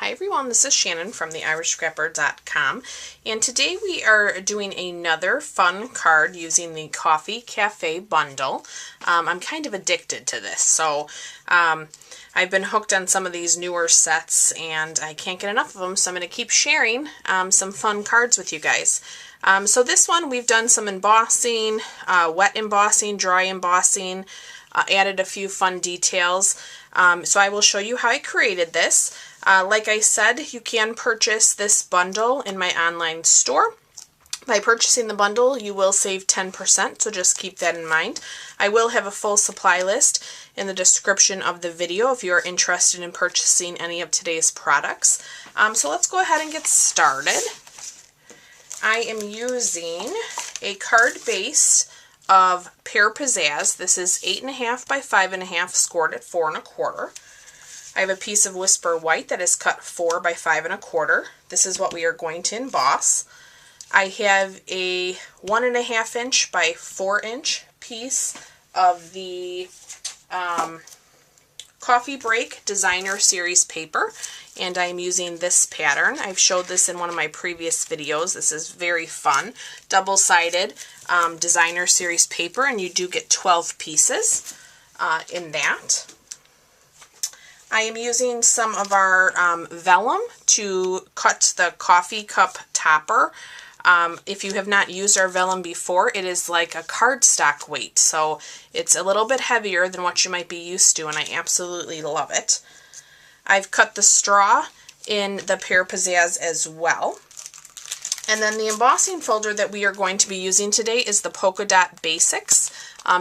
Hi everyone, this is Shannon from theirishscrapper.com, and today we are doing another fun card using the Coffee Cafe bundle. I'm kind of addicted to this, so I've been hooked on some of these newer sets and I can't get enough of them, so I'm going to keep sharing some fun cards with you guys. So this one we've done some embossing, wet embossing, dry embossing, added a few fun details. So I will show you how I created this. Like I said, you can purchase this bundle in my online store. By purchasing the bundle, you will save 10%, so just keep that in mind. I will have a full supply list in the description of the video if you are interested in purchasing any of today's products. So let's go ahead and get started. I am using a card base of Pear Pizzazz. This is 8.5 by 5.5, scored at 4 1/4. I have a piece of Whisper White that is cut 4 by 5 1/4. This is what we are going to emboss. I have a 1.5 inch by 4 inch piece of the Coffee Break Designer Series paper, and I'm using this pattern. I've showed this in one of my previous videos. This is very fun. Double-sided Designer Series paper, and you do get 12 pieces in that. I am using some of our vellum to cut the coffee cup topper. If you have not used our vellum before, it is like a cardstock weight, so it's a little bit heavier than what you might be used to, and I absolutely love it. I've cut the straw in the Pear Pizzazz as well. And then the embossing folder that we are going to be using today is the Polka Dot Basics.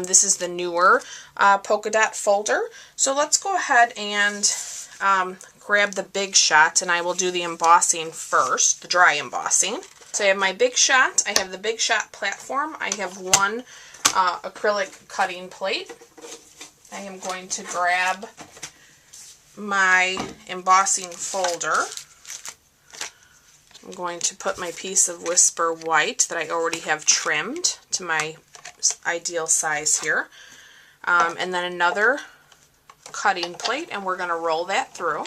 This is the newer polka dot folder. So let's go ahead and grab the Big Shot, and I will do the embossing first, the dry embossing. So I have my Big Shot, I have the Big Shot platform, I have one acrylic cutting plate. I am going to grab my embossing folder. I'm going to put my piece of Whisper White that I already have trimmed to my ideal size here. And then another cutting plate, and we're going to roll that through.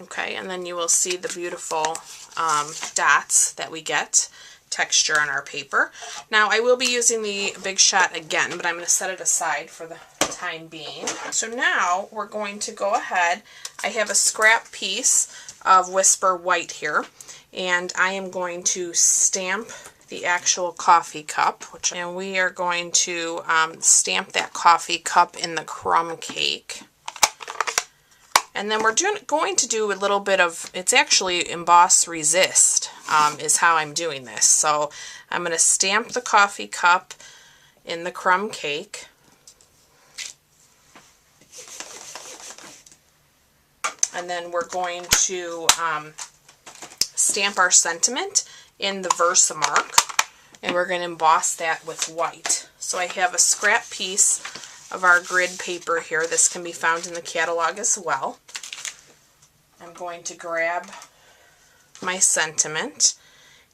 Okay, and then you will see the beautiful dots that we get, texture on our paper. Now I will be using the Big Shot again, but I'm going to set it aside for the time being. So now we're going to go ahead. I have a scrap piece of Whisper White here, and I am going to stamp the actual coffee cup, and we are going to stamp that coffee cup in the crumb cake. And then we're going to do a little bit of, it's actually Emboss Resist is how I'm doing this. So I'm going to stamp the coffee cup in the crumb cake. And then we're going to stamp our sentiment in the Versamark, and we're going to emboss that with white. So I have a scrap piece of our grid paper here. This can be found in the catalog as well. I'm going to grab my sentiment.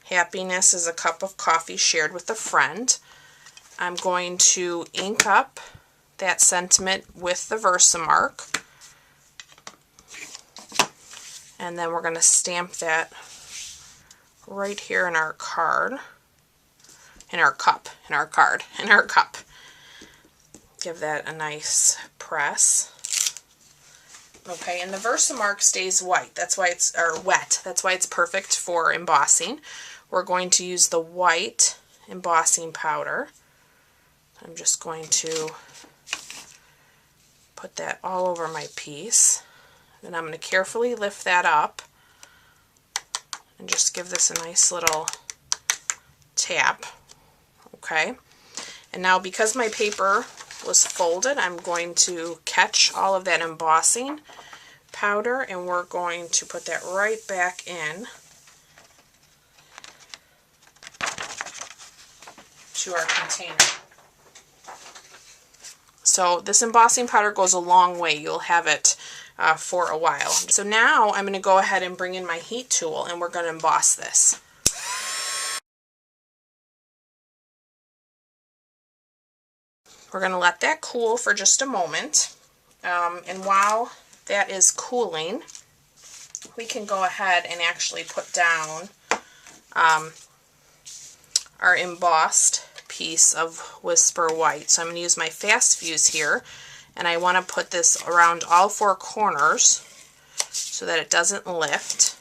Happiness is a cup of coffee shared with a friend. I'm going to ink up that sentiment with the Versamark. And then we're going to stamp that right here in our card, in our cup, in our card, in our cup. Give that a nice press. Okay, and the Versamark stays white. That's why it's, or wet. That's why it's perfect for embossing. We're going to use the white embossing powder. I'm just going to put that all over my piece. Then I'm going to carefully lift that up and just give this a nice little tap. Okay, and now because my paper was folded, I'm going to catch all of that embossing powder, and we're going to put that right back in to our container. So this embossing powder goes a long way. You'll have it for a while. So now I'm going to go ahead and bring in my heat tool, and we're going to emboss this. we're going to let that cool for just a moment. And while that is cooling, we can go ahead and actually put down our embossed piece of Whisper White. So I'm going to use my fast fuse here, and I want to put this around all four corners so that it doesn't lift.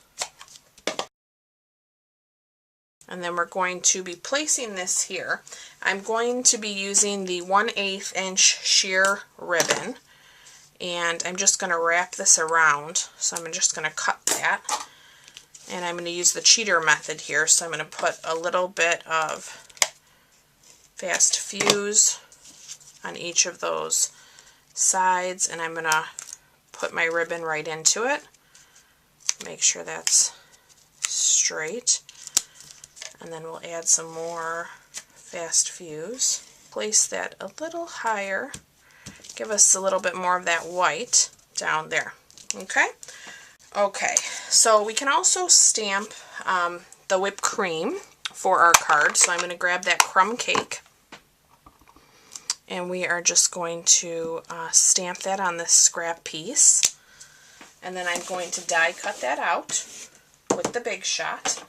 And then we're going to be placing this here. I'm going to be using the 1/8 inch sheer ribbon, and I'm just going to wrap this around. So I'm just going to cut that, and I'm going to use the cheater method here. So I'm going to put a little bit of fast fuse on each of those sides, and I'm going to put my ribbon right into it. Make sure that's straight. And then we'll add some more fast fuse. Place that a little higher. Give us a little bit more of that white down there. Okay? Okay, so we can also stamp the whipped cream for our card. So I'm going to grab that crumb cake, and we are just going to stamp that on this scrap piece. And then I'm going to die cut that out with the Big Shot.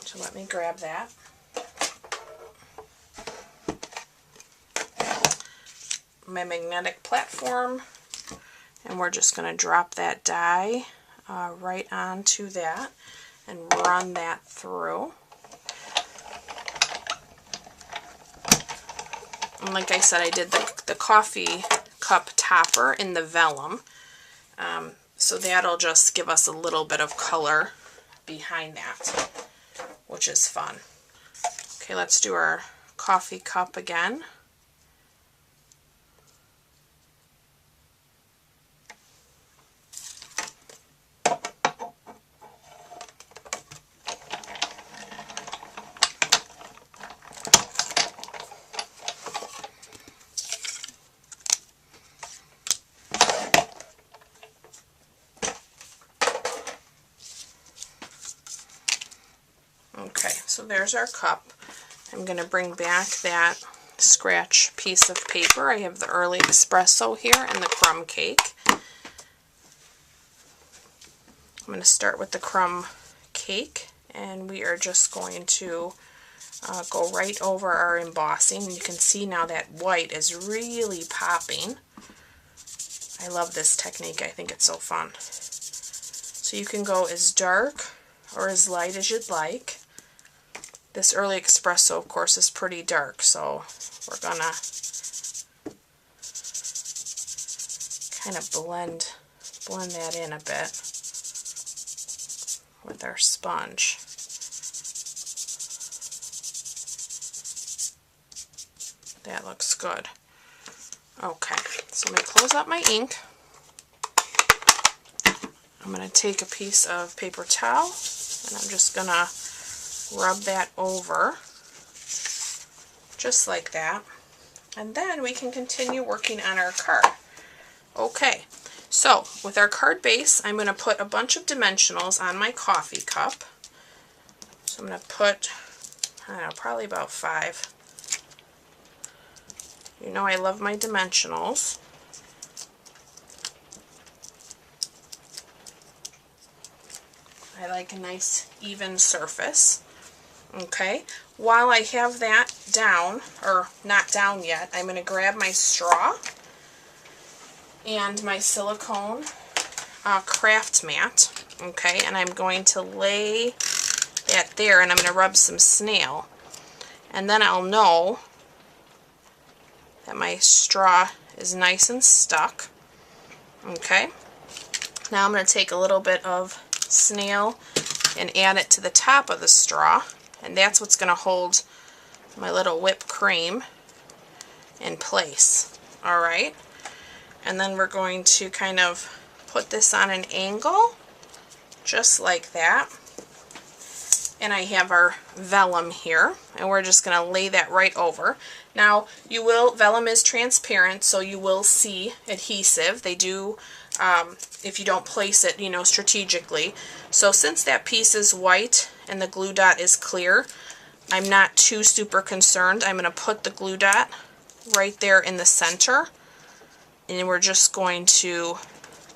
So let me grab that. My magnetic platform, and we're just going to drop that die right onto that and run that through. And like I said, I did the coffee cup topper in the vellum, so that'll just give us a little bit of color behind that, which is fun. Okay, let's do our coffee cup again. Okay, so there's our cup. I'm going to bring back that scratch piece of paper. I have the early espresso here and the crumb cake. I'm going to start with the crumb cake, and we are just going to go right over our embossing. And you can see now that white is really popping. I love this technique. I think it's so fun. So you can go as dark or as light as you'd like. This early espresso, of course, is pretty dark, so we're gonna kind of blend that in a bit with our sponge. That looks good. Okay, so I'm going to close up my ink. I'm going to take a piece of paper towel, and I'm just going to rub that over, just like that. And then we can continue working on our card. Okay, so with our card base, I'm going to put a bunch of dimensionals on my coffee cup. So I'm going to put, I don't know, probably about 5. You know I love my dimensionals. I like a nice even surface. Okay, while I have that down, or not down yet, I'm going to grab my straw and my silicone craft mat, okay, and I'm going to lay that there, and I'm going to rub some snail, and then I'll know that my straw is nice and stuck. Okay, now I'm going to take a little bit of snail and add it to the top of the straw, and that's what's going to hold my little whipped cream in place. Alright, and then we're going to kind of put this on an angle, just like that. And I have our vellum here, and we're just going to lay that right over. Now, vellum is transparent, so you will see adhesive. They do, if you don't place it, you know, strategically. So since that piece is white and the glue dot is clear, I'm not too super concerned. I'm going to put the glue dot right there in the center, and we're just going to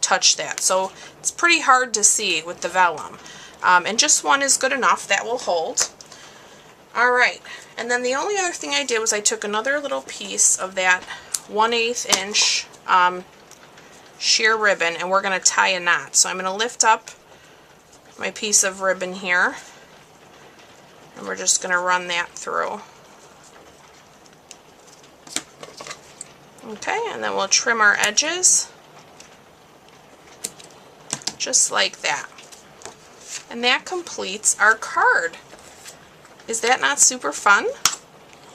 touch that. So it's pretty hard to see with the vellum. And just one is good enough. That will hold. Alright, and then the only other thing I did was I took another little piece of that 1/8 inch sheer ribbon, and we're going to tie a knot. So I'm going to lift up my piece of ribbon here, and we're just going to run that through. Okay, and then we'll trim our edges just like that. And that completes our card. Is that not super fun?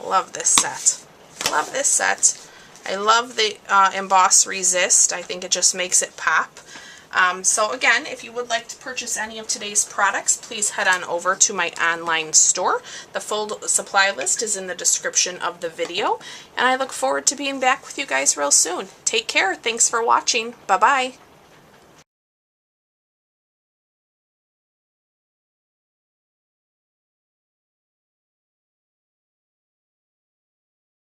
Love this set. Love this set. I love the Emboss Resist. I think it just makes it pop. So again, if you would like to purchase any of today's products, please head on over to my online store. The full supply list is in the description of the video, and I look forward to being back with you guys real soon. Take care. Thanks for watching. Bye-bye.